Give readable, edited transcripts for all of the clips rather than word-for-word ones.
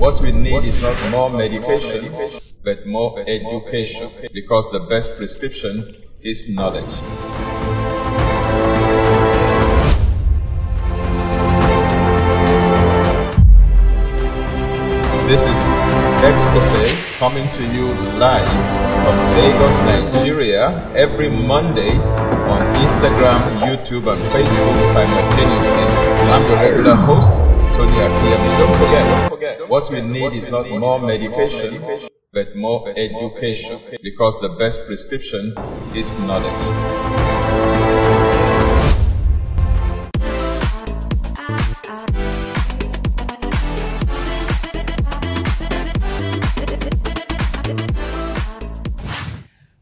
What we need is not more medication, but more education, because the best prescription is knowledge. This is Exposé coming to you live from Lagos, Nigeria, every Monday on Instagram, YouTube, and Facebook simultaneously. I'm the regular host, Tony Akinyemi. Don't forget, what we need is not more medication, but more education, because the best prescription is knowledge.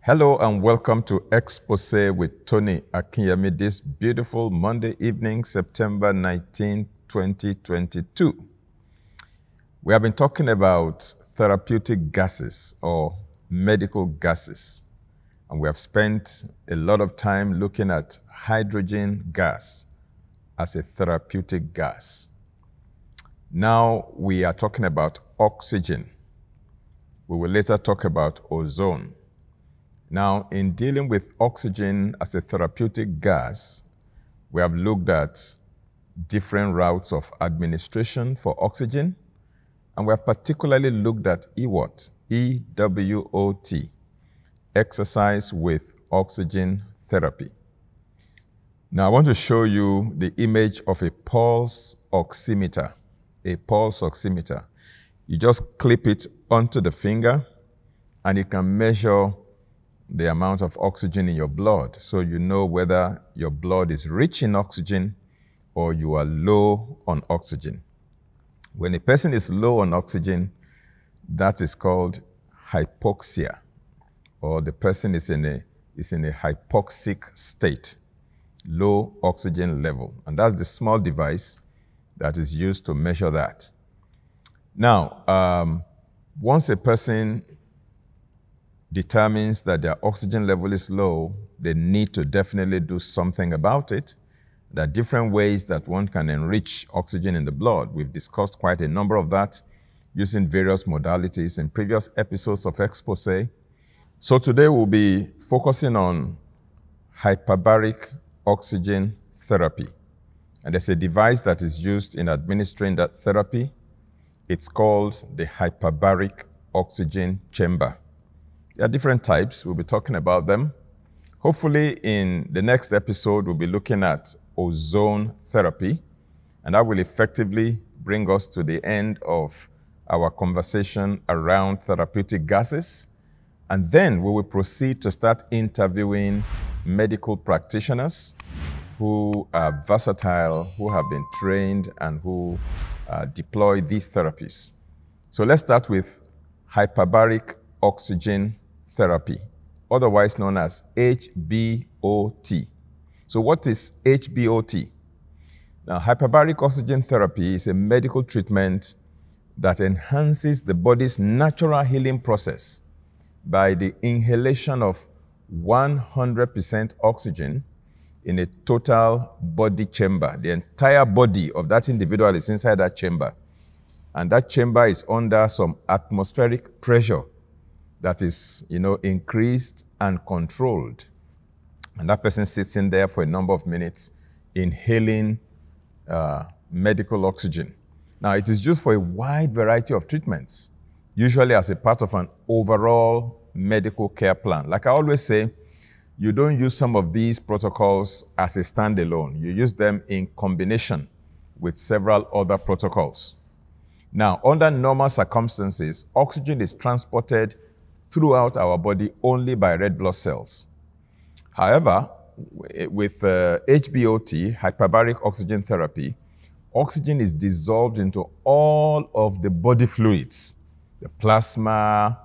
Hello and welcome to Exposé with Tony Akinyemi this beautiful Monday evening, September 19, 2022. We have been talking about therapeutic gases or medical gases, and we have spent a lot of time looking at hydrogen gas as a therapeutic gas. Now we are talking about oxygen. We will later talk about ozone. Now, in dealing with oxygen as a therapeutic gas, we have looked at different routes of administration for oxygen, and we have particularly looked at EWOT, E-W-O-T, exercise with oxygen therapy. Now, I want to show you the image of a pulse oximeter, a pulse oximeter. You just clip it onto the finger, and it can measure the amount of oxygen in your blood, so you know whether your blood is rich in oxygen or you are low on oxygen. When a person is low on oxygen, that is called hypoxia, or the person is in a hypoxic state, low oxygen level. And that's the small device that is used to measure that. Now, once a person determines that their oxygen level is low, they need to definitely do something about it. There are different ways that one can enrich oxygen in the blood. We've discussed quite a number of that using various modalities in previous episodes of Exposé. So today we'll be focusing on hyperbaric oxygen therapy. And there's a device that is used in administering that therapy. It's called the hyperbaric oxygen chamber. There are different types. We'll be talking about them. Hopefully, in the next episode, we'll be looking at ozone therapy, and that will effectively bring us to the end of our conversation around therapeutic gases. And then we will proceed to start interviewing medical practitioners who are versatile, who have been trained, and who deploy these therapies. So let's start with hyperbaric oxygen therapy, otherwise known as HBOT. So what is HBOT? Now, hyperbaric oxygen therapy is a medical treatment that enhances the body's natural healing process by the inhalation of 100% oxygen in a total body chamber. The entire body of that individual is inside that chamber, and that chamber is under some atmospheric pressure that is, increased and controlled. And that person sits in there for a number of minutes inhaling medical oxygen. Now, it is used for a wide variety of treatments, usually as a part of an overall medical care plan. Like I always say, you don't use some of these protocols as a standalone. You use them in combination with several other protocols. Now, under normal circumstances, oxygen is transported throughout our body only by red blood cells. However, with HBOT, hyperbaric oxygen therapy, oxygen is dissolved into all of the body fluids, the plasma,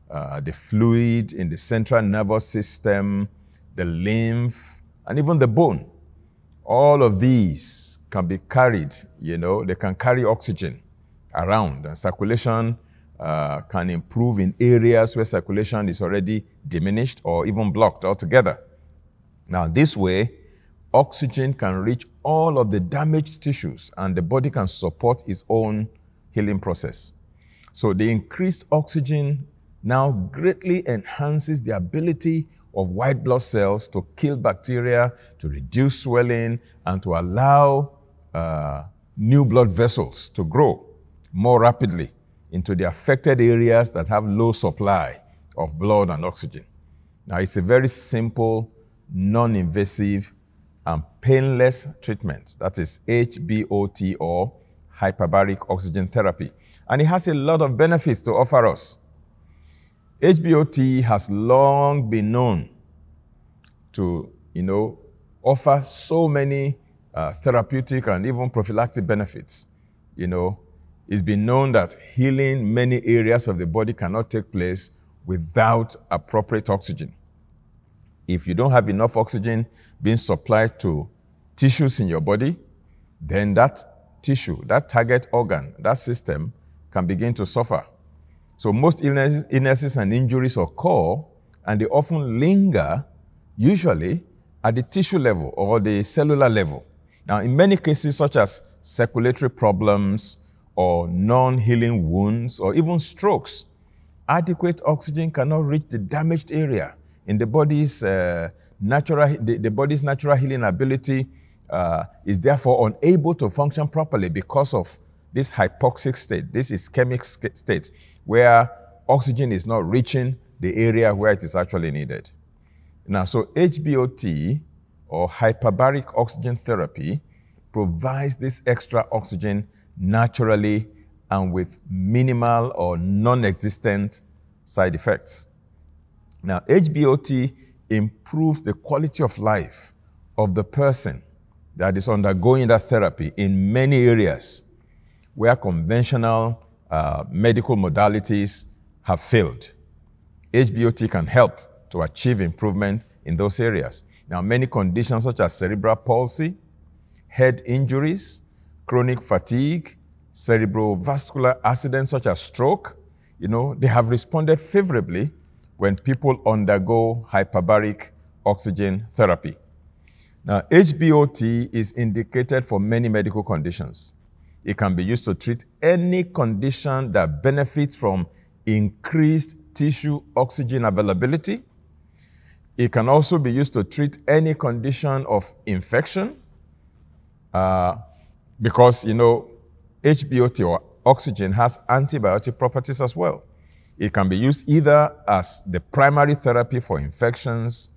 the fluid in the central nervous system, the lymph, and even the bone. All of these can be carried, they can carry oxygen around, and circulation can improve in areas where circulation is already diminished or even blocked altogether. Now, this way, oxygen can reach all of the damaged tissues and the body can support its own healing process. So the increased oxygen now greatly enhances the ability of white blood cells to kill bacteria, to reduce swelling, and to allow new blood vessels to grow more rapidly into the affected areas that have low supply of blood and oxygen. Now, it's a very simple, non-invasive, and painless treatment. That is HBOT, or Hyperbaric Oxygen Therapy. And it has a lot of benefits to offer us. HBOT has long been known to, offer so many therapeutic and even prophylactic benefits. It's been known that healing many areas of the body cannot take place without appropriate oxygen. If you don't have enough oxygen being supplied to tissues in your body, then that tissue, that target organ, that system can begin to suffer. So most illnesses and injuries occur, and they often linger, usually at the tissue level or the cellular level. Now, in many cases, such as circulatory problems or non-healing wounds or even strokes, adequate oxygen cannot reach the damaged area in the body's natural healing ability is therefore unable to function properly because of this hypoxic state, this ischemic state, where oxygen is not reaching the area where it is actually needed. Now, so HBOT, or Hyperbaric Oxygen Therapy, provides this extra oxygen naturally and with minimal or non-existent side effects. Now, HBOT improves the quality of life of the person that is undergoing that therapy in many areas where conventional medical modalities have failed. HBOT can help to achieve improvement in those areas. Now, many conditions such as cerebral palsy, head injuries, chronic fatigue, cerebrovascular accidents such as stroke, they have responded favorably when people undergo hyperbaric oxygen therapy. Now, HBOT is indicated for many medical conditions. It can be used to treat any condition that benefits from increased tissue oxygen availability. It can also be used to treat any condition of infection because, HBOT, or oxygen, has antibiotic properties as well. It can be used either as the primary therapy for infections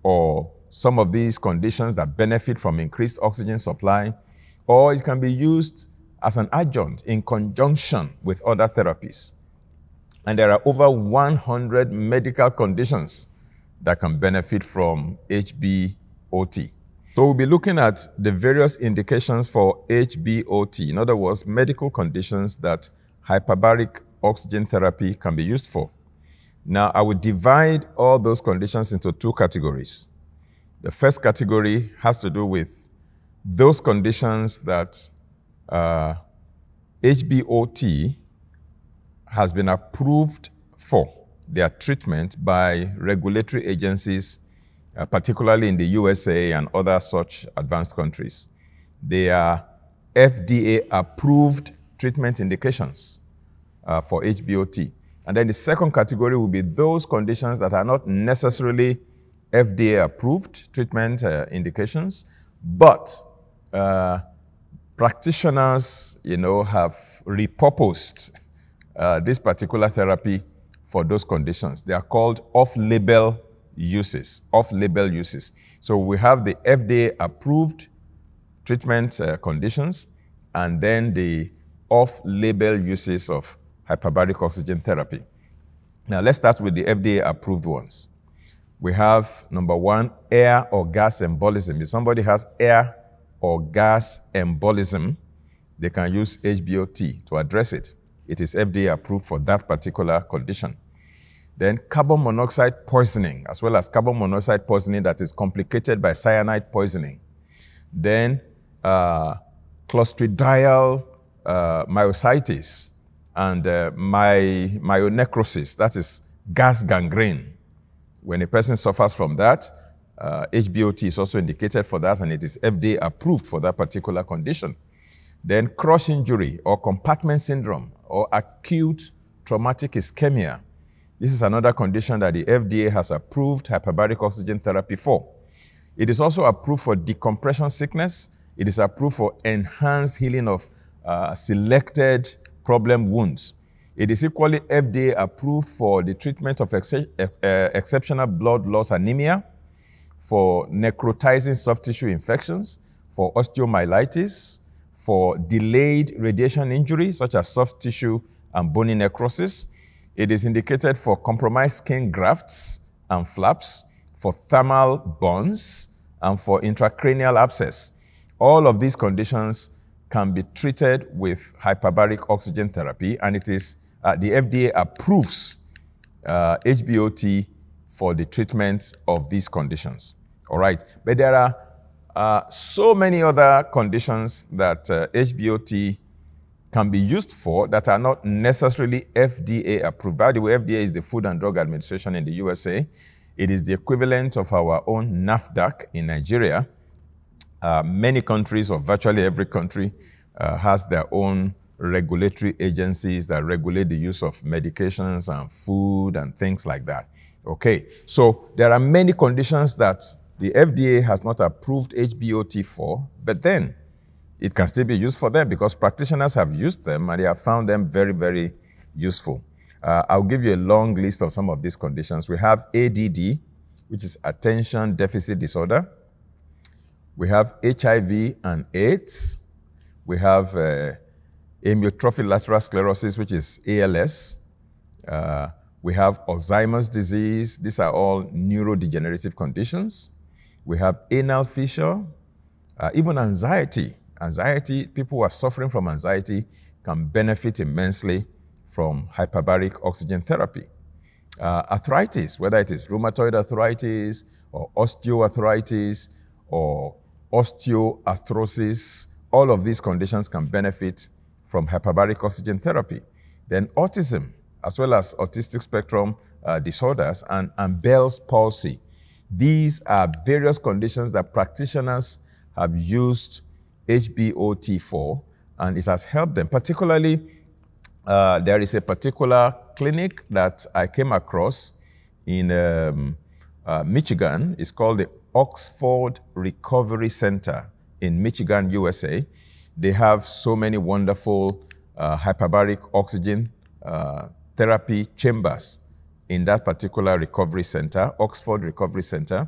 or some of these conditions that benefit from increased oxygen supply, or it can be used as an adjunct in conjunction with other therapies. And there are over 100 medical conditions that can benefit from HBOT. So we'll be looking at the various indications for HBOT, in other words, medical conditions that hyperbaric oxygen therapy can be used for. Now, I will divide all those conditions into two categories. The first category has to do with those conditions that HBOT has been approved for their treatment by regulatory agencies, particularly in the USA and other such advanced countries. They are FDA-approved treatment indications for HBOT. And then the second category will be those conditions that are not necessarily FDA-approved treatment indications, but practitioners, have repurposed this particular therapy for those conditions. They are called off-label uses, So we have the FDA-approved treatment conditions, and then the off-label uses of hyperbaric oxygen therapy. Now, let's start with the FDA-approved ones. We have, number one, air or gas embolism. If somebody has air or gas embolism, they can use HBOT to address it. It is FDA approved for that particular condition. Then carbon monoxide poisoning, as well as carbon monoxide poisoning that is complicated by cyanide poisoning. Then clostridial myositis and myonecrosis, that is gas gangrene. When a person suffers from that, HBOT is also indicated for that, and it is FDA approved for that particular condition. Then crush injury or compartment syndrome or acute traumatic ischemia. This is another condition that the FDA has approved hyperbaric oxygen therapy for. It is also approved for decompression sickness. It is approved for enhanced healing of selected problem wounds. It is equally FDA approved for the treatment of exceptional blood loss anemia, for necrotizing soft tissue infections, for osteomyelitis, for delayed radiation injury, such as soft tissue and bony necrosis. It is indicated for compromised skin grafts and flaps, for thermal burns, and for intracranial abscess. All of these conditions can be treated with hyperbaric oxygen therapy, and it is the FDA approves HBOT for the treatment of these conditions. All right, but there are so many other conditions that HBOT can be used for that are not necessarily FDA approved. By the way, FDA is the Food and Drug Administration in the USA. It is the equivalent of our own NAFDAC in Nigeria. Many countries, or virtually every country, has their own regulatory agencies that regulate the use of medications and food and things like that. Okay, so there are many conditions that the FDA has not approved HBOT for, but then it can still be used for them because practitioners have used them and they have found them very, very useful. I'll give you a long list of some of these conditions. We have ADD, which is attention deficit disorder. We have HIV and AIDS. We have amyotrophic lateral sclerosis, which is ALS. We have Alzheimer's disease. These are all neurodegenerative conditions. We have anal fissure, even anxiety. Anxiety, people who are suffering from anxiety can benefit immensely from hyperbaric oxygen therapy. Arthritis, whether it is rheumatoid arthritis or osteoarthritis or osteoarthrosis, all of these conditions can benefit from hyperbaric oxygen therapy. Then autism, as well as autistic spectrum disorders and Bell's palsy. These are various conditions that practitioners have used HBOT for, and it has helped them. Particularly, there is a particular clinic that I came across in Michigan. It's called the Oxford Recovery Center in Michigan, USA. They have so many wonderful hyperbaric oxygen therapy chambers in that particular recovery center, Oxford Recovery Center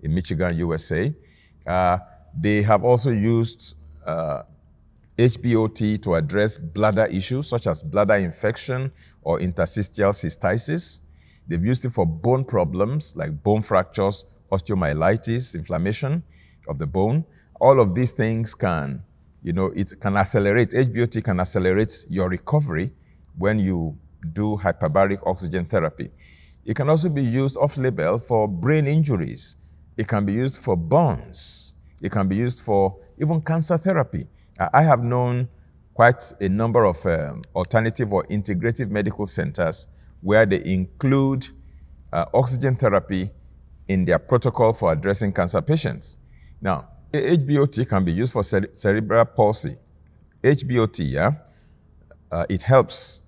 in Michigan, USA. They have also used HBOT to address bladder issues such as bladder infection or interstitial cystitis. They've used it for bone problems like bone fractures, osteomyelitis, inflammation of the bone. All of these things can, it can accelerate, HBOT can accelerate your recovery when you do hyperbaric oxygen therapy. It can also be used off-label for brain injuries. It can be used for burns. It can be used for even cancer therapy. I have known quite a number of alternative or integrative medical centers where they include oxygen therapy in their protocol for addressing cancer patients. Now, HBOT can be used for cerebral palsy. HBOT, it helps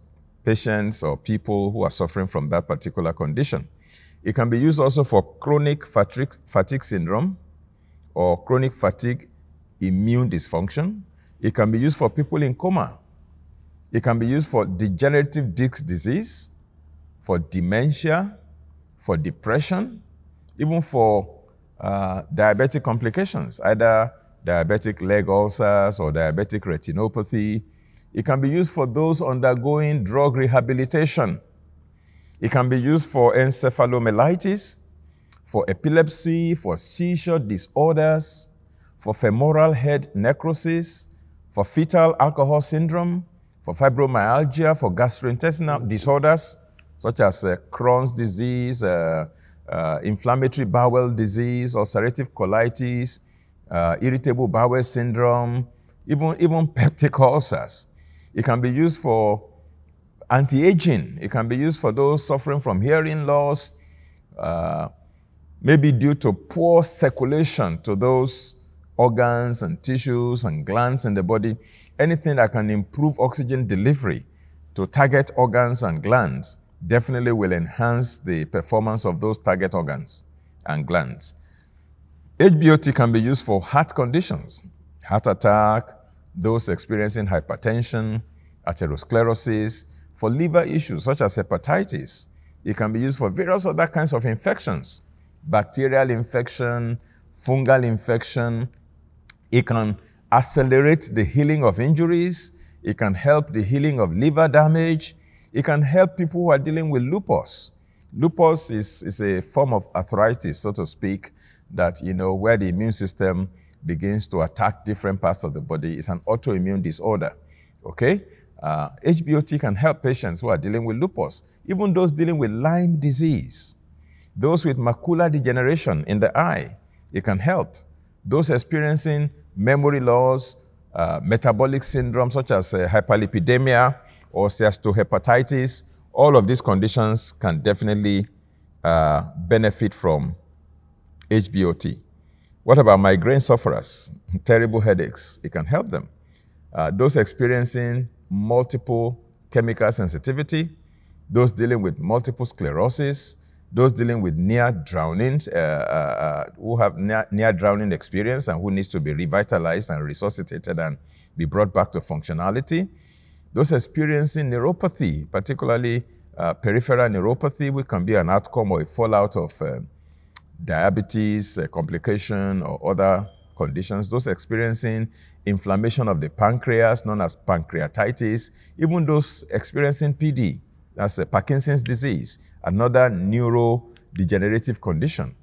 patients or people who are suffering from that particular condition. It can be used also for chronic fatigue syndrome or chronic fatigue immune dysfunction. It can be used for people in coma. It can be used for degenerative disc disease, for dementia, for depression, even for diabetic complications, either diabetic leg ulcers or diabetic retinopathy. It can be used for those undergoing drug rehabilitation. It can be used for encephalomyelitis, for epilepsy, for seizure disorders, for femoral head necrosis, for fetal alcohol syndrome, for fibromyalgia, for gastrointestinal disorders such as Crohn's disease, inflammatory bowel disease, ulcerative colitis, irritable bowel syndrome, even peptic ulcers. It can be used for anti-aging. It can be used for those suffering from hearing loss, maybe due to poor circulation to those organs and tissues and glands in the body. Anything that can improve oxygen delivery to target organs and glands definitely will enhance the performance of those target organs and glands. HBOT can be used for heart conditions, heart attack, those experiencing hypertension, atherosclerosis, for liver issues such as hepatitis. It can be used for various other kinds of infections, bacterial infection, fungal infection. It can accelerate the healing of injuries. It can help the healing of liver damage. It can help people who are dealing with lupus. Lupus is a form of arthritis, so to speak, that, where the immune system begins to attack different parts of the body. It's an autoimmune disorder, okay? HBOT can help patients who are dealing with lupus, even those dealing with Lyme disease, those with macular degeneration in the eye. It can help those experiencing memory loss, metabolic syndrome such as hyperlipidemia or steatohepatitis. All of these conditions can definitely benefit from HBOT. What about migraine sufferers, terrible headaches? It can help them. Those experiencing multiple chemical sensitivity, those dealing with multiple sclerosis, those dealing with near drowning, who have near drowning experience and who needs to be revitalized and resuscitated and be brought back to functionality. Those experiencing neuropathy, particularly peripheral neuropathy, which can be an outcome or a fallout of diabetes, complication, or other conditions. Those experiencing inflammation of the pancreas, known as pancreatitis. Even those experiencing PD, that's Parkinson's disease, another neurodegenerative condition.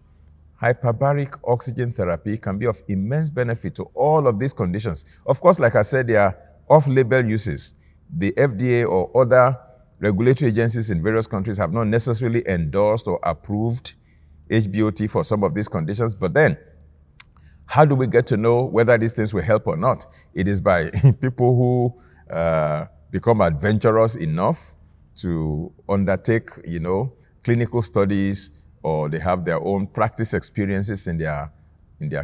Hyperbaric oxygen therapy can be of immense benefit to all of these conditions. Of course, like I said, they are off-label uses. The FDA or other regulatory agencies in various countries have not necessarily endorsed or approved HBOT for some of these conditions. But then, how do we get to know whether these things will help or not? It is by people who become adventurous enough to undertake, clinical studies, or they have their own practice experiences in their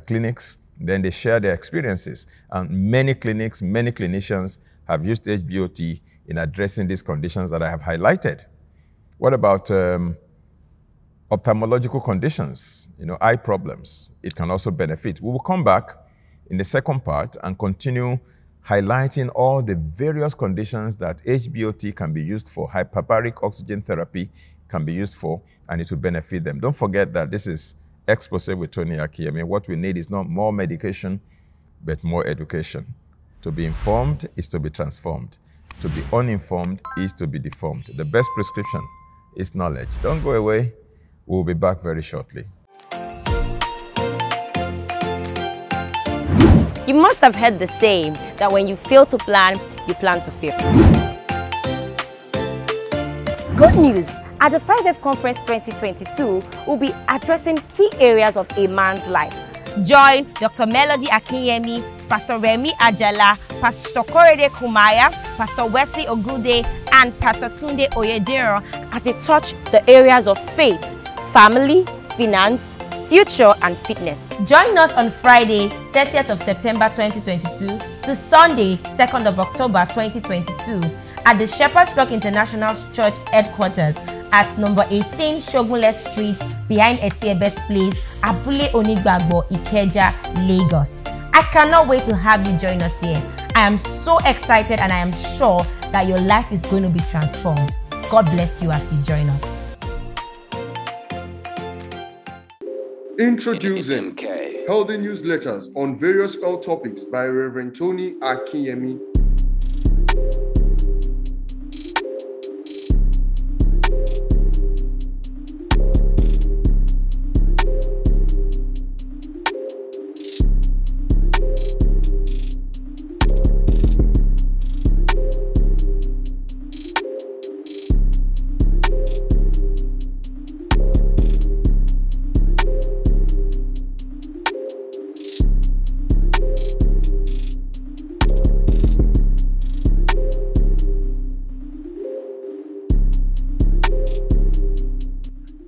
clinics. Then they share their experiences. And many clinics, many clinicians have used HBOT in addressing these conditions that I have highlighted. What about ophthalmological conditions, eye problems? It can also benefit. We will come back in the second part and continue highlighting all the various conditions that HBOT can be used for, hyperbaric oxygen therapy can be used for, and it will benefit them. Don't forget that this is Exposé with Tony Akinyemi. What we need is not more medication, but more education. To be informed is to be transformed. To be uninformed is to be deformed. The best prescription is knowledge. Don't go away. We'll be back very shortly. You must have heard the saying that when you fail to plan, you plan to fail. Good news! At the 5F Conference 2022, we'll be addressing key areas of a man's life. Join Dr. Melody Akinyemi, Pastor Remi Ajala, Pastor Korede Kumaya, Pastor Wesley Ogude, and Pastor Tunde Oyedero as they touch the areas of faith, family, finance, future, and fitness. Join us on Friday, 30th of September 2022 to Sunday, 2nd of October 2022 at the Shepherd's Rock International Church headquarters at number 18 Shogunle Street behind Etiebes Place, Abule Onigbagbo, Ikeja, Lagos. I cannot wait to have you join us here. I am so excited and I am sure that your life is going to be transformed. God bless you as you join us. Introducing Healthy Newsletters on various health topics by Reverend Tony Akinyemi.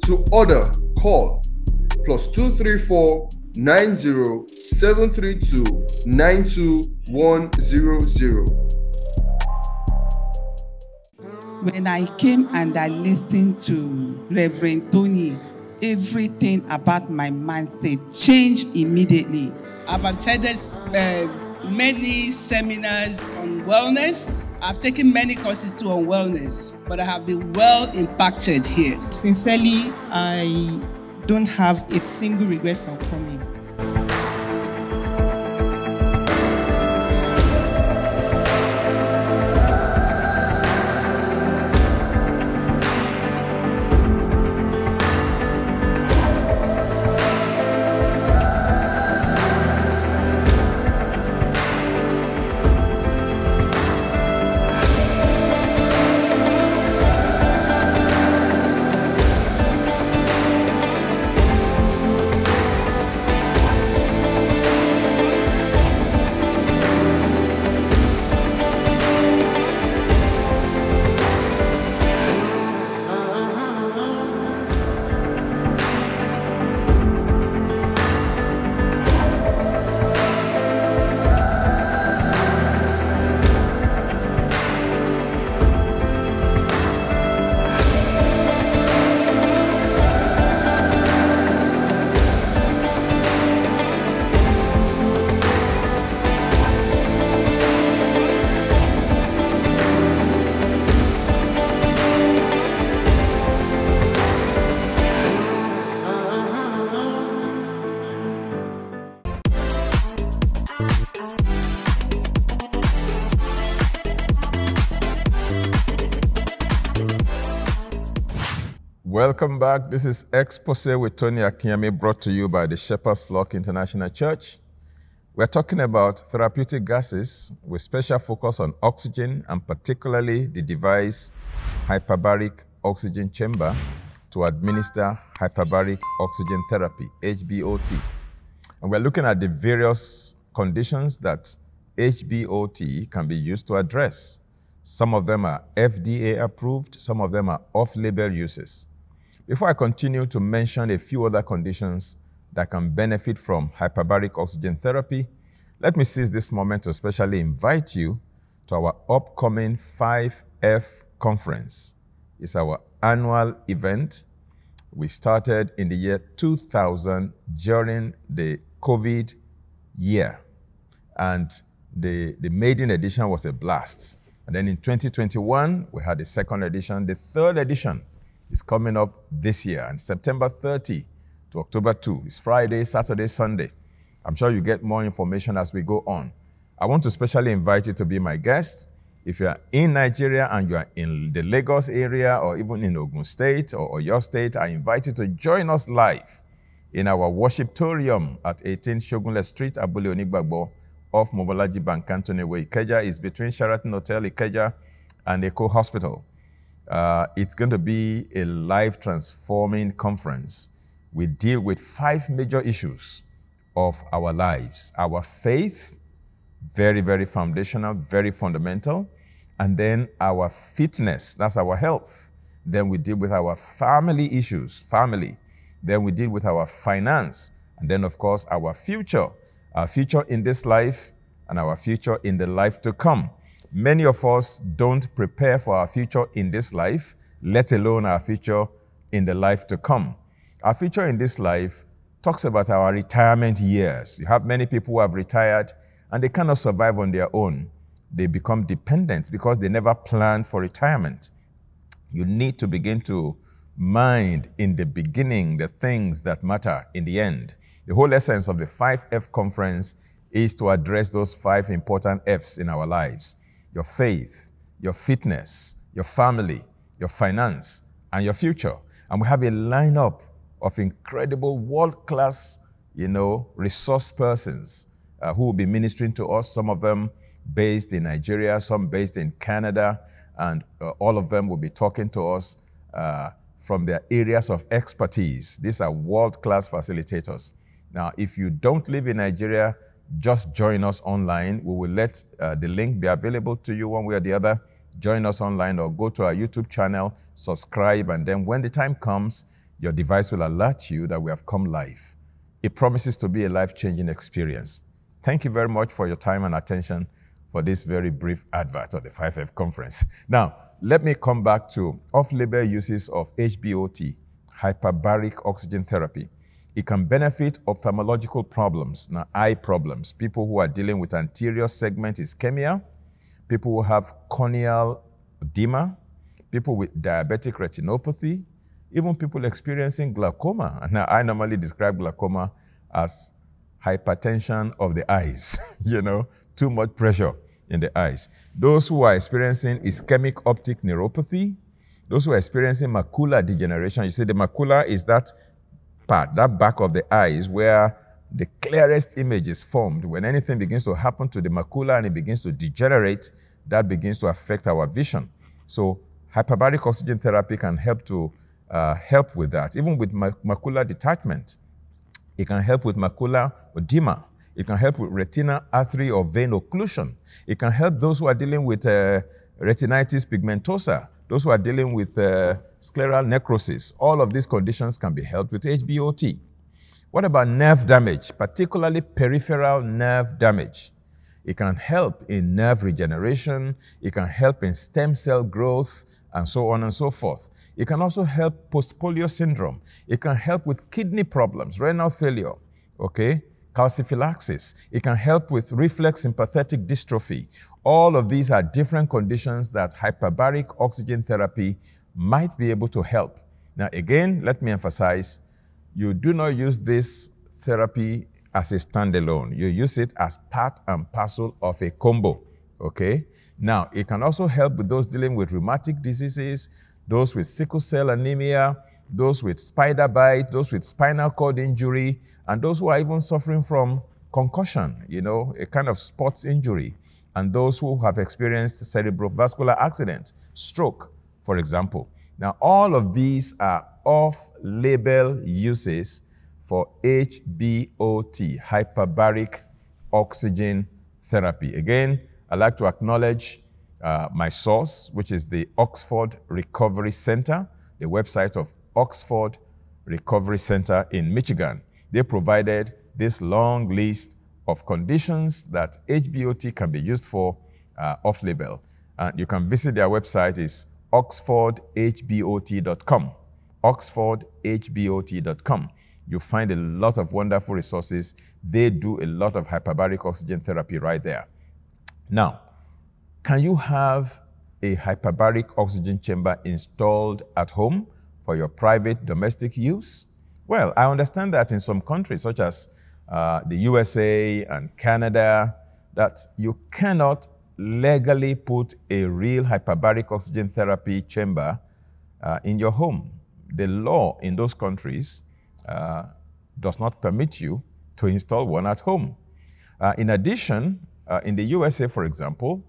To order, call +234 90 732 92100. When I came and I listened to Reverend Tony, everything about my mindset changed immediately. I've attended many seminars on wellness. I've taken many courses too on wellness, but I have been well impacted here. Sincerely, I don't have a single regret for coming. Welcome back. This is Exposé with Tony Akinyemi, brought to you by the Shepherd's Flock International Church. We're talking about therapeutic gases with special focus on oxygen and particularly the device Hyperbaric Oxygen Chamber to administer hyperbaric oxygen therapy, HBOT. And we're looking at the various conditions that HBOT can be used to address. Some of them are FDA approved, some of them are off-label uses. Before I continue to mention a few other conditions that can benefit from hyperbaric oxygen therapy, let me seize this moment to especially invite you to our upcoming 5F conference. It's our annual event. We started in the year 2000 during the COVID year, and the maiden edition was a blast. And then in 2021, we had the second edition. The third edition is coming up this year, and September 30 to October 2. It's Friday, Saturday, Sunday. I'm sure you get more information as we go on. I want to specially invite you to be my guest. If you are in Nigeria and you are in the Lagos area or even in Ogun State or your state, I invite you to join us live in our Worshiptorium at 18 Shogunle Street, Abule Onigbagbo, off Mobolaji Bank, Anthony Way. Ikeja is between Sheraton Hotel, Ikeja, and Eco Hospital. It's going to be a life-transforming conference. We deal with 5 major issues of our lives. Our faith, very, very foundational, very fundamental. And then our fitness, that's our health. Then we deal with our family issues, family. Then we deal with our finance. And then, of course, our future in this life and our future in the life to come. Many of us don't prepare for our future in this life, let alone our future in the life to come. Our future in this life talks about our retirement years. You have many people who have retired and they cannot survive on their own. They become dependent because they never planned for retirement. You need to begin to mind in the beginning the things that matter in the end. The whole essence of the 5F conference is to address those 5 important F's in our lives: your faith, your fitness, your family, your finance, and your future. And we have a lineup of incredible world-class, resource persons who will be ministering to us, some of them based in Nigeria, some based in Canada, and all of them will be talking to us from their areas of expertise. These are world-class facilitators. Now, if you don't live in Nigeria, just join us online. We will let the link be available to you one way or the other. Join us online or go to our YouTube channel, subscribe, and then when the time comes, your device will alert you that we have come live. It promises to be a life-changing experience. Thank you very much for your time and attention for this very brief advert of the 5F conference. Now, let me come back to off-label uses of HBOT, hyperbaric oxygen therapy. It can benefit ophthalmological problems, now eye problems, people who are dealing with anterior segment ischemia, people who have corneal edema, people with diabetic retinopathy, even people experiencing glaucoma. Now, I normally describe glaucoma as hypertension of the eyes, too much pressure in the eyes. Those who are experiencing ischemic optic neuropathy, those who are experiencing macular degeneration. You see, the macula is that part, that back of the eyes where the clearest image is formed. When anything begins to happen to the macula and it begins to degenerate, that begins to affect our vision. So hyperbaric oxygen therapy can help to help with that. Even with macular detachment, it can help with macular edema. It can help with retinal artery or vein occlusion. It can help those who are dealing with retinitis pigmentosa, those who are dealing with scleral necrosis. All of these conditions can be helped with HBOT. What about nerve damage, particularly peripheral nerve damage? It can help in nerve regeneration. It can help in stem cell growth, and so on and so forth. It can also help post-polio syndrome. It can help with kidney problems, renal failure, calciphylaxis. It can help with reflex sympathetic dystrophy. All of these are different conditions that hyperbaric oxygen therapy might be able to help. Now, again, let me emphasize, you do not use this therapy as a standalone. You use it as part and parcel of a combo, Now, it can also help with those dealing with rheumatic diseases, those with sickle cell anemia, those with spider bite, those with spinal cord injury, and those who are even suffering from concussion, a kind of sports injury, and those who have experienced cerebrovascular accident, stroke, for example. Now, all of these are off-label uses for HBOT, hyperbaric oxygen therapy. Again, I'd like to acknowledge my source, which is the Oxford Recovery Center, the website of Oxford Recovery Center in Michigan. They provided this long list of conditions that HBOT can be used for off-label. You can visit their website, is oxfordhbot.com, oxfordhbot.com. You find a lot of wonderful resources. They do a lot of hyperbaric oxygen therapy right there. Now, can you have a hyperbaric oxygen chamber installed at home for your private domestic use? Well, I understand that in some countries, such as the USA and Canada, that you cannot legally put a real hyperbaric oxygen therapy chamber in your home. The law in those countries does not permit you to install one at home. In addition, in the USA, for example,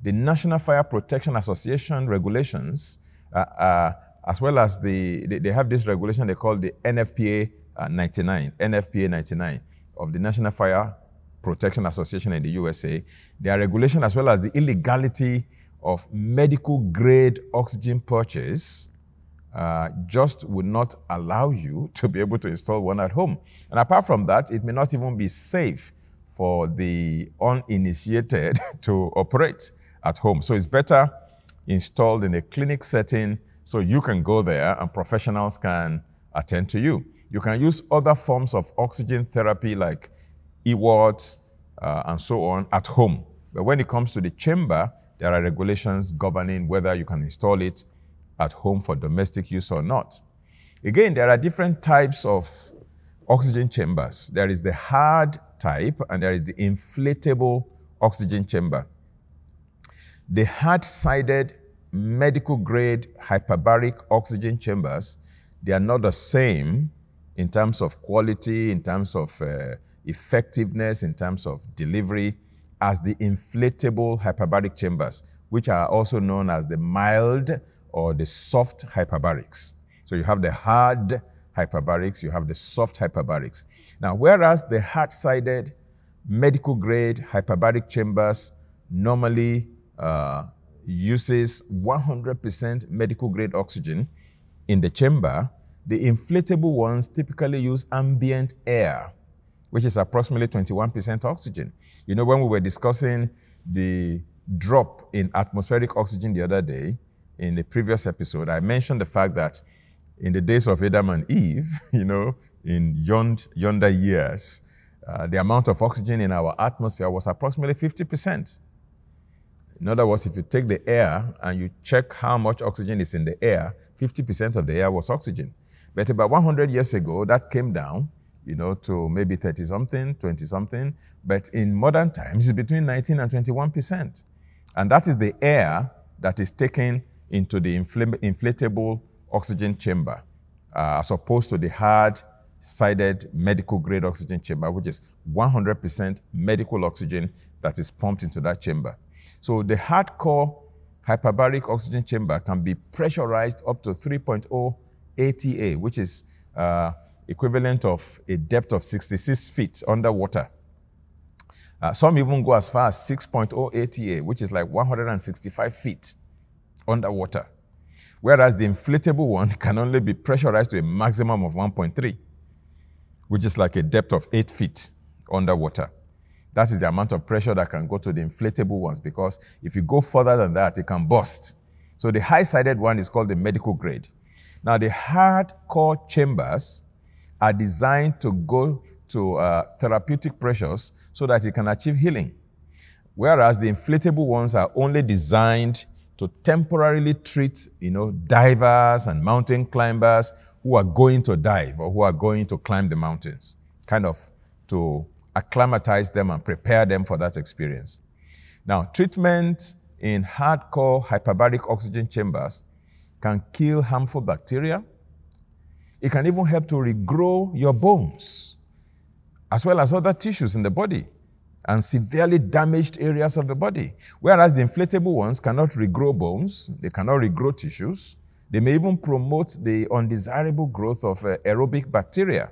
the National Fire Protection Association regulations, as well as they have this regulation they call the NFPA 99 of the National Fire Protection Association in the USA. Their regulation, as well as the illegality of medical grade oxygen purchase, just would not allow you to be able to install one at home. And apart from that, it may not even be safe for the uninitiated to operate at home. So it's better installed in a clinic setting so you can go there and professionals can attend to you. You can use other forms of oxygen therapy like E14 and so on at home. But when it comes to the chamber, there are regulations governing whether you can install it at home for domestic use or not. Again, there are different types of oxygen chambers. There is the hard type and there is the inflatable oxygen chamber. The hard-sided medical grade hyperbaric oxygen chambers, they are not the same in terms of quality, in terms of effectiveness, in terms of delivery as the inflatable hyperbaric chambers, which are also known as the mild or the soft hyperbarics. So you have the hard hyperbarics, you have the soft hyperbarics. Now, whereas the hard-sided medical grade hyperbaric chambers normally uses 100% medical grade oxygen in the chamber, the inflatable ones typically use ambient air, which is approximately 21% oxygen. You know, when we were discussing the drop in atmospheric oxygen the other day, in the previous episode, I mentioned the fact that in the days of Adam and Eve, in yonder years, the amount of oxygen in our atmosphere was approximately 50%. In other words, if you take the air and you check how much oxygen is in the air, 50% of the air was oxygen. But about 100 years ago, that came down, to maybe 30-something, 20-something. But in modern times, it's between 19 and 21%. And that is the air that is taken into the inflatable oxygen chamber, as opposed to the hard-sided medical-grade oxygen chamber, which is 100% medical oxygen that is pumped into that chamber. So the hardcore hyperbaric oxygen chamber can be pressurized up to 3.0 ATA, which is equivalent of a depth of 66 feet underwater. Some even go as far as 6.0 ATA, which is like 165 feet underwater. Whereas the inflatable one can only be pressurized to a maximum of 1.3, which is like a depth of 8 feet underwater. That is the amount of pressure that can go to the inflatable ones, because if you go further than that, it can burst. So the high-sided one is called the medical grade. Now, the hardcore chambers are designed to go to therapeutic pressures so that it can achieve healing. Whereas the inflatable ones are only designed to temporarily treat, divers and mountain climbers who are going to dive or who are going to climb the mountains, kind of to acclimatize them and prepare them for that experience. Now, treatment in hardcore hyperbaric oxygen chambers can kill harmful bacteria. It can even help to regrow your bones, as well as other tissues in the body and severely damaged areas of the body. Whereas the inflatable ones cannot regrow bones, they cannot regrow tissues. They may even promote the undesirable growth of aerobic bacteria.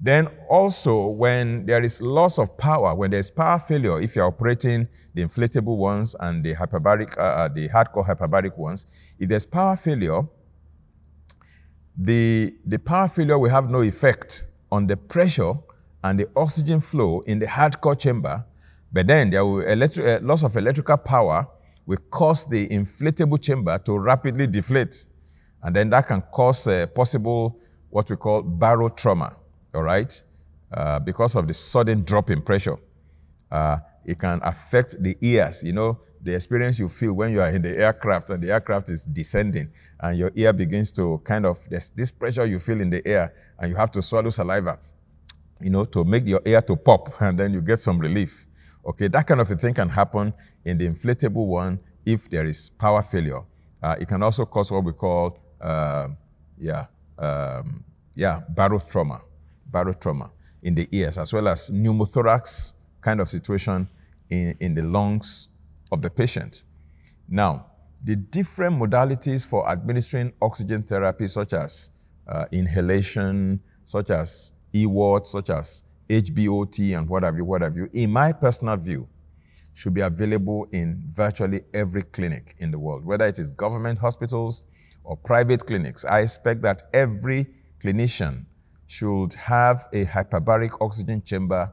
Then also, when there is loss of power, when there's power failure, if you're operating the inflatable ones and the the hardcore hyperbaric ones, if there's power failure, the power failure will have no effect on the pressure and the oxygen flow in the hardcore chamber, but then there will loss of electrical power will cause the inflatable chamber to rapidly deflate, and then that can cause possible what we call barotrauma. All right, because of the sudden drop in pressure. It can affect the ears, the experience you feel when you are in the aircraft and the aircraft is descending and your ear begins to there's this pressure you feel in the air and you have to swallow saliva, to make your ear to pop, and then you get some relief. Okay, that kind of a thing can happen in the inflatable one if there is power failure. It can also cause what we call, barotrauma in the ears, as well as pneumothorax kind of situation in the lungs of the patient. Now, the different modalities for administering oxygen therapy, such as inhalation, such as E14, such as HBOT, and what have you, in my personal view, should be available in virtually every clinic in the world, whether it is government hospitals or private clinics. I expect that every clinician should have a hyperbaric oxygen chamber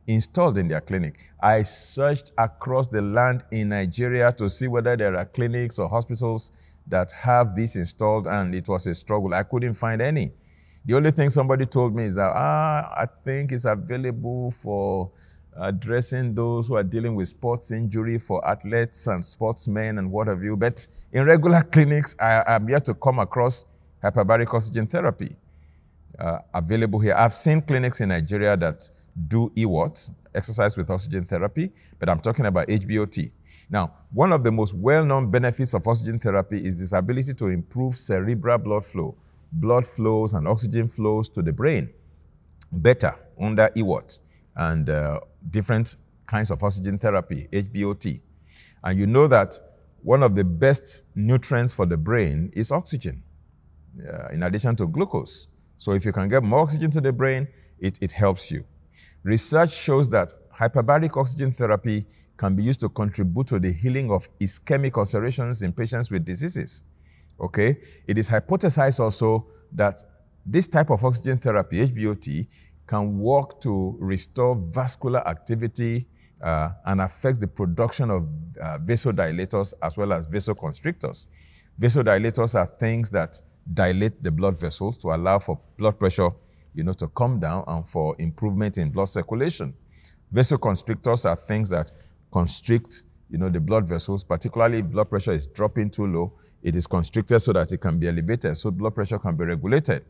installed in their clinic. I searched across the land in Nigeria to see whether there are clinics or hospitals that have this installed, and it was a struggle. I couldn't find any. The only thing somebody told me is that, I think it's available for addressing those who are dealing with sports injury, for athletes and sportsmen and what have you. But in regular clinics, I'm yet to come across hyperbaric oxygen therapy available here. I've seen clinics in Nigeria that do EWOT, exercise with oxygen therapy, but I'm talking about HBOT. Now, one of the most well-known benefits of oxygen therapy is this ability to improve cerebral blood flow. Blood flows and oxygen flows to the brain better under EWOT and different kinds of oxygen therapy, HBOT. And you know that one of the best nutrients for the brain is oxygen, in addition to glucose. So if you can get more oxygen to the brain, it helps you. Research shows that hyperbaric oxygen therapy can be used to contribute to the healing of ischemic ulcerations in patients with diseases. Okay? It is hypothesized also that this type of oxygen therapy, HBOT, can work to restore vascular activity and affects the production of vasodilators as well as vasoconstrictors. Vasodilators are things that dilate the blood vessels to allow for blood pressure, to come down and for improvement in blood circulation. Vasoconstrictors are things that constrict, the blood vessels, particularly if blood pressure is dropping too low. It is constricted so that it can be elevated, so blood pressure can be regulated.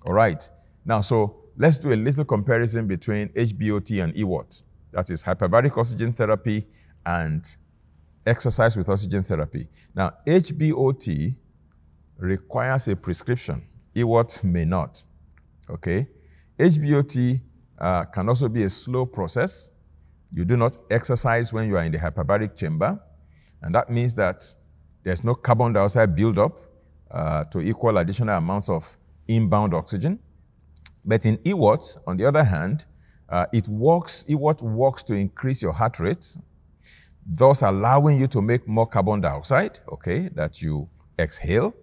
All right. Now, so let's do a little comparison between HBOT and E14. That is hyperbaric oxygen therapy and exercise with oxygen therapy. Now, HBOT requires a prescription. E14 may not. Okay? HBOT can also be a slow process. You do not exercise when you are in the hyperbaric chamber, and that means that there's no carbon dioxide buildup to equal additional amounts of inbound oxygen. But in E14, on the other hand, E14 works to increase your heart rate, thus allowing you to make more carbon dioxide, okay, that you exhale.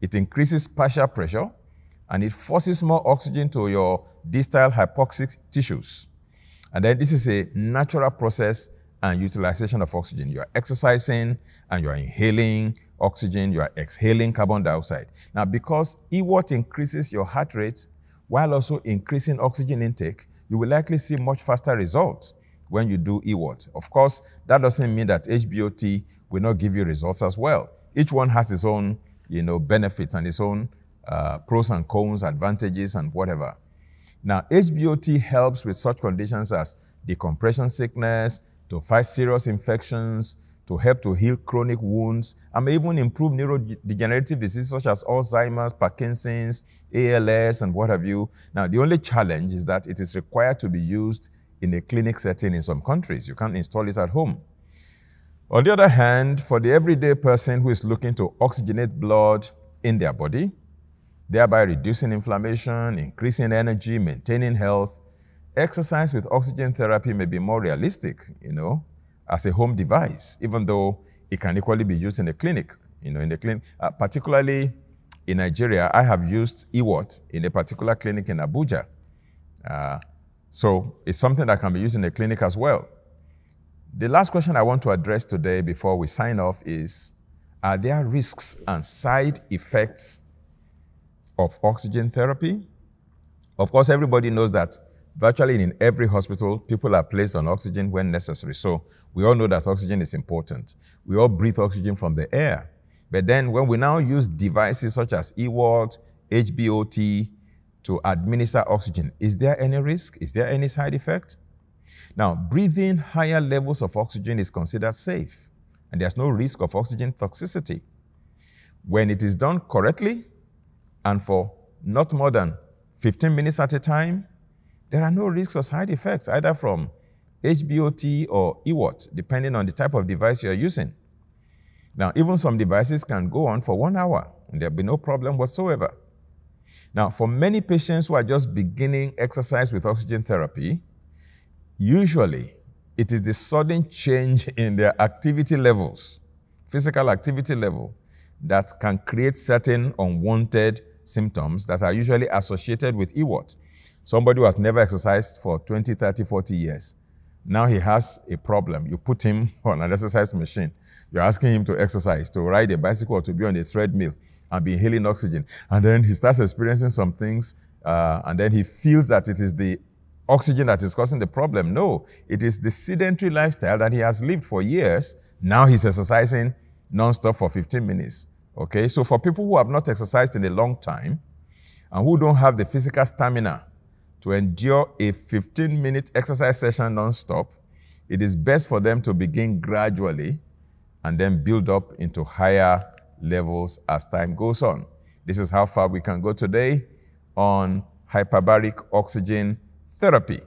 It increases partial pressure, and it forces more oxygen to your distal hypoxic tissues. And then this is a natural process and utilization of oxygen. You are exercising and you are inhaling oxygen, you are exhaling carbon dioxide. Now, because E14 increases your heart rate while also increasing oxygen intake, you will likely see much faster results when you do E14. Of course, that doesn't mean that HBOT will not give you results as well. Each one has its own, benefits and its own pros and cons, advantages, and whatever. Now, HBOT helps with such conditions as decompression sickness, to fight serious infections, to help to heal chronic wounds, and may even improve neurodegenerative diseases such as Alzheimer's, Parkinson's, ALS, and what have you. Now, the only challenge is that it is required to be used in a clinic setting in some countries. You can't install it at home. On the other hand, for the everyday person who is looking to oxygenate blood in their body, thereby reducing inflammation, increasing energy, maintaining health, exercise with oxygen therapy may be more realistic, as a home device, even though it can equally be used in the clinic. Particularly in Nigeria, I have used E14 in a particular clinic in Abuja. So it's something that can be used in the clinic as well. The last question I want to address today before we sign off is, are there risks and side effects of oxygen therapy? Of course, everybody knows that virtually in every hospital, people are placed on oxygen when necessary. So we all know that oxygen is important. We all breathe oxygen from the air. But then when we now use devices such as E14, HBOT to administer oxygen, is there any risk? Is there any side effect? Now, breathing higher levels of oxygen is considered safe, and there's no risk of oxygen toxicity. When it is done correctly and for not more than 15 minutes at a time, there are no risks or side effects either from HBOT or E14, depending on the type of device you're using. Now, even some devices can go on for 1 hour, and there'll be no problem whatsoever. Now, for many patients who are just beginning exercise with oxygen therapy, usually it is the sudden change in their activity levels, physical activity level, that can create certain unwanted symptoms that are usually associated with E14. Somebody who has never exercised for 20, 30, 40 years, now he has a problem. You put him on an exercise machine. You're asking him to exercise, to ride a bicycle, or to be on a treadmill and be inhaling oxygen. And then he starts experiencing some things, and then he feels that it is the oxygen that is causing the problem. No, it is the sedentary lifestyle that he has lived for years. Now he's exercising nonstop for 15 minutes. Okay, so for people who have not exercised in a long time and who don't have the physical stamina to endure a 15-minute exercise session nonstop, it is best for them to begin gradually and then build up into higher levels as time goes on. This is how far we can go today on hyperbaric oxygen therapy.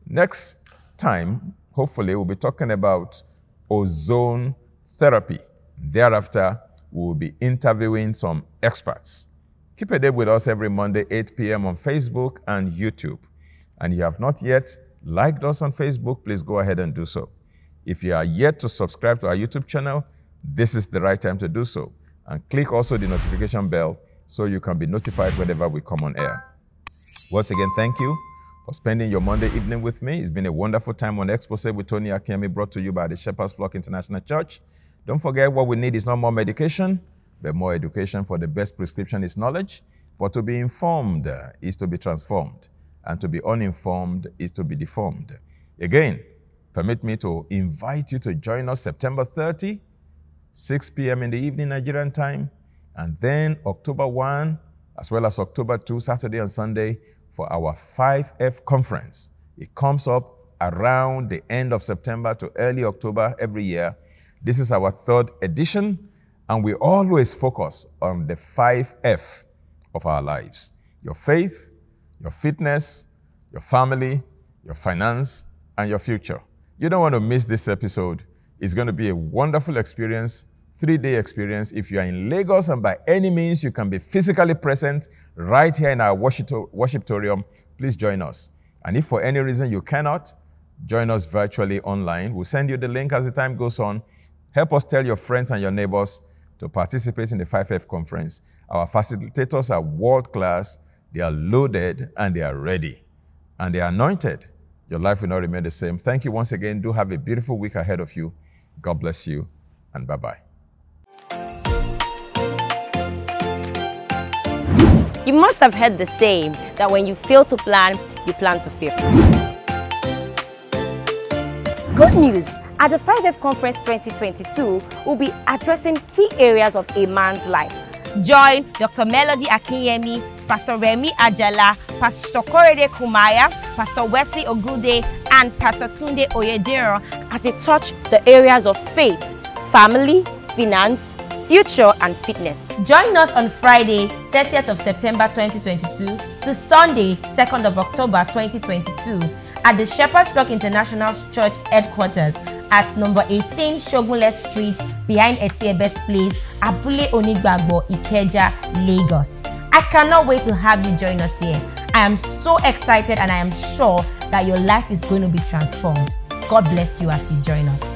Next time, hopefully, we'll be talking about ozone therapy. Thereafter, we'll be interviewing some experts. Keep a day with us every Monday, 8 p.m. on Facebook and YouTube. And if you have not yet liked us on Facebook, please go ahead and do so. If you are yet to subscribe to our YouTube channel, this is the right time to do so. And click also the notification bell so you can be notified whenever we come on air. Once again, thank you for spending your Monday evening with me. It's been a wonderful time on Exposé with Tony Akinyemi, brought to you by the Shepherd's Flock International Church. Don't forget, what we need is not more medication, but more education. For the best prescription is knowledge. For to be informed is to be transformed, and to be uninformed is to be deformed. Again, permit me to invite you to join us September 30, 6 p.m. in the evening Nigerian time, and then October 1, as well as October 2, Saturday and Sunday, for our 5F conference. It comes up around the end of September to early October every year. This is our 3rd edition, and we always focus on the 5F of our lives: your faith, your fitness, your family, your finance, and your future. You don't want to miss this episode. It's going to be a wonderful experience, 3-day experience. If you are in Lagos and by any means you can be physically present right here in our worshiptorium, please join us. And if for any reason you cannot, join us virtually online. We'll send you the link as the time goes on. Help us tell your friends and your neighbors to participate in the 5F conference. Our facilitators are world-class, they are loaded, and they are ready. And they are anointed. Your life will not remain the same. Thank you once again. Do have a beautiful week ahead of you. God bless you, and bye-bye. You must have heard the saying that when you fail to plan, you plan to fail. Good news! At the 5F Conference 2022, we'll be addressing key areas of a man's life. Join Dr. Melody Akinyemi, Pastor Remi Ajala, Pastor Korede Kumaya, Pastor Wesley Ogude, and Pastor Tunde Oyedero as they touch the areas of faith, family, finance, future, and fitness. Join us on Friday, 30th of September 2022 to Sunday, 2nd of October 2022 at the Shepherd's Flock International Church headquarters at number 18 Shogunle Street behind Etiebes Place, Abule Onigbagbo, Ikeja, Lagos. I cannot wait to have you join us here. I am so excited, and I am sure that your life is going to be transformed. God bless you as you join us.